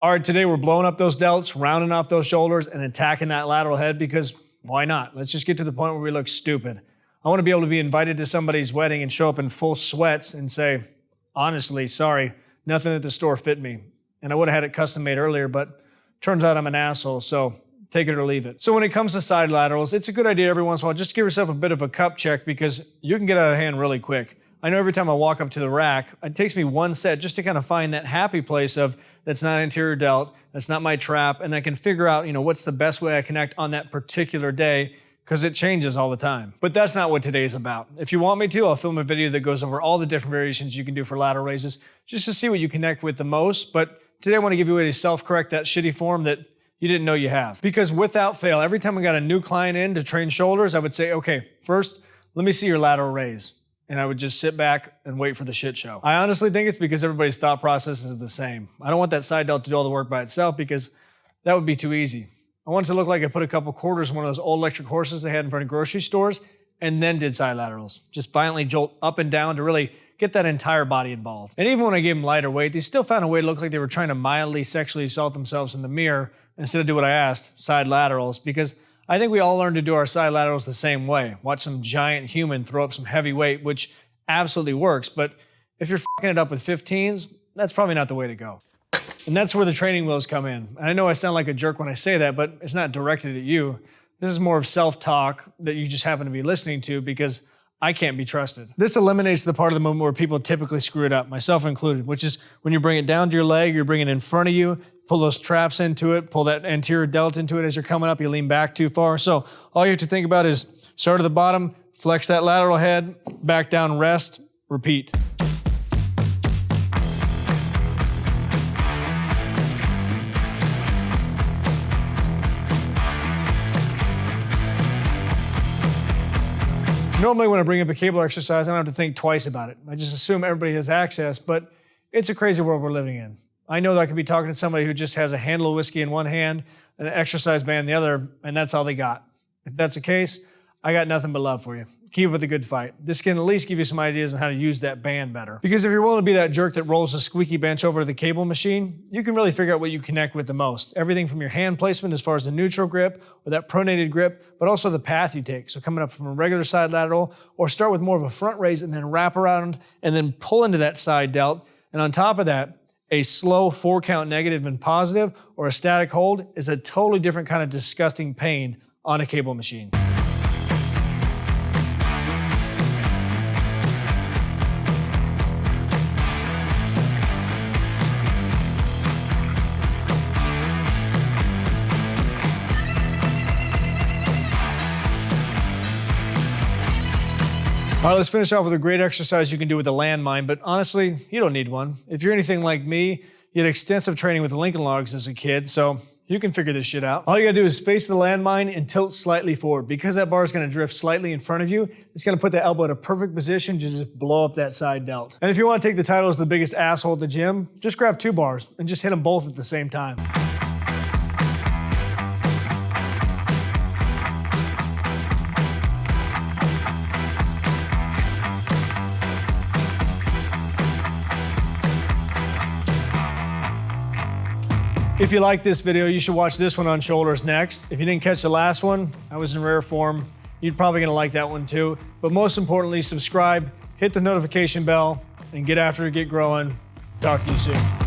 All right, today we're blowing up those delts, rounding off those shoulders, and attacking that lateral head because why not? Let's just get to the point where we look stupid. I want to be able to be invited to somebody's wedding and show up in full sweats and say, honestly, sorry, nothing at the store fit me. And I would have had it custom made earlier, but turns out I'm an asshole, so take it or leave it. So when it comes to side laterals, it's a good idea every once in a while just to give yourself a bit of a cup check because you can get out of hand really quick. I know every time I walk up to the rack, it takes me one set just to kind of find that happy place of that's not anterior delt, that's not my trap, and I can figure out, what's the best way I connect on that particular day because it changes all the time. But that's not what today's about. If you want me to, I'll film a video that goes over all the different variations you can do for lateral raises just to see what you connect with the most. But today I want to give you a way to self-correct that shitty form that you didn't know you have. Because without fail, every time I got a new client in to train shoulders, I would say, okay, first, let me see your lateral raise. And I would just sit back and wait for the shit show. I honestly think it's because everybody's thought process is the same. I don't want that side delt to do all the work by itself because that would be too easy. I want it to look like I put a couple quarters in one of those old electric horses they had in front of grocery stores and then did side laterals. Just violently jolt up and down to really get that entire body involved. And even when I gave them lighter weight, they still found a way to look like they were trying to mildly sexually assault themselves in the mirror instead of do what I asked, side laterals, because I think we all learn to do our side laterals the same way. Watch some giant human throw up some heavy weight, which absolutely works, but if you're fucking it up with 15s, that's probably not the way to go. And that's where the training wheels come in. And I know I sound like a jerk when I say that, but it's not directed at you. This is more of self-talk that you just happen to be listening to because I can't be trusted. This eliminates the part of the movement where people typically screw it up, myself included, which is when you bring it down to your leg, you're bringing it in front of you, pull those traps into it, pull that anterior delt into it as you're coming up, you lean back too far. So all you have to think about is start at the bottom, flex that lateral head, back down, rest, repeat. Normally when I bring up a cable exercise, I don't have to think twice about it. I just assume everybody has access, but it's a crazy world we're living in. I know that I could be talking to somebody who just has a handle of whiskey in one hand and an exercise band in the other, and that's all they got. If that's the case, I got nothing but love for you. Keep with a good fight. This can at least give you some ideas on how to use that band better. Because if you're willing to be that jerk that rolls the squeaky bench over to the cable machine, you can really figure out what you connect with the most. Everything from your hand placement as far as the neutral grip or that pronated grip, but also the path you take. So coming up from a regular side lateral or start with more of a front raise and then wrap around and then pull into that side delt. And on top of that, a slow 4-count negative and positive or a static hold is a totally different kind of disgusting pain on a cable machine. All right, let's finish off with a great exercise you can do with a landmine, but honestly, you don't need one. If you're anything like me, you had extensive training with Lincoln Logs as a kid, so you can figure this shit out. All you gotta do is face the landmine and tilt slightly forward. Because that bar is gonna drift slightly in front of you, it's gonna put the elbow in a perfect position to just blow up that side delt. And if you wanna take the title as the biggest asshole at the gym, just grab 2 bars and just hit them both at the same time. If you like this video, you should watch this one on shoulders next. If you didn't catch the last one, I was in rare form. You're probably gonna like that one too. But most importantly, subscribe, hit the notification bell, and get after it, get growing. Talk to you soon.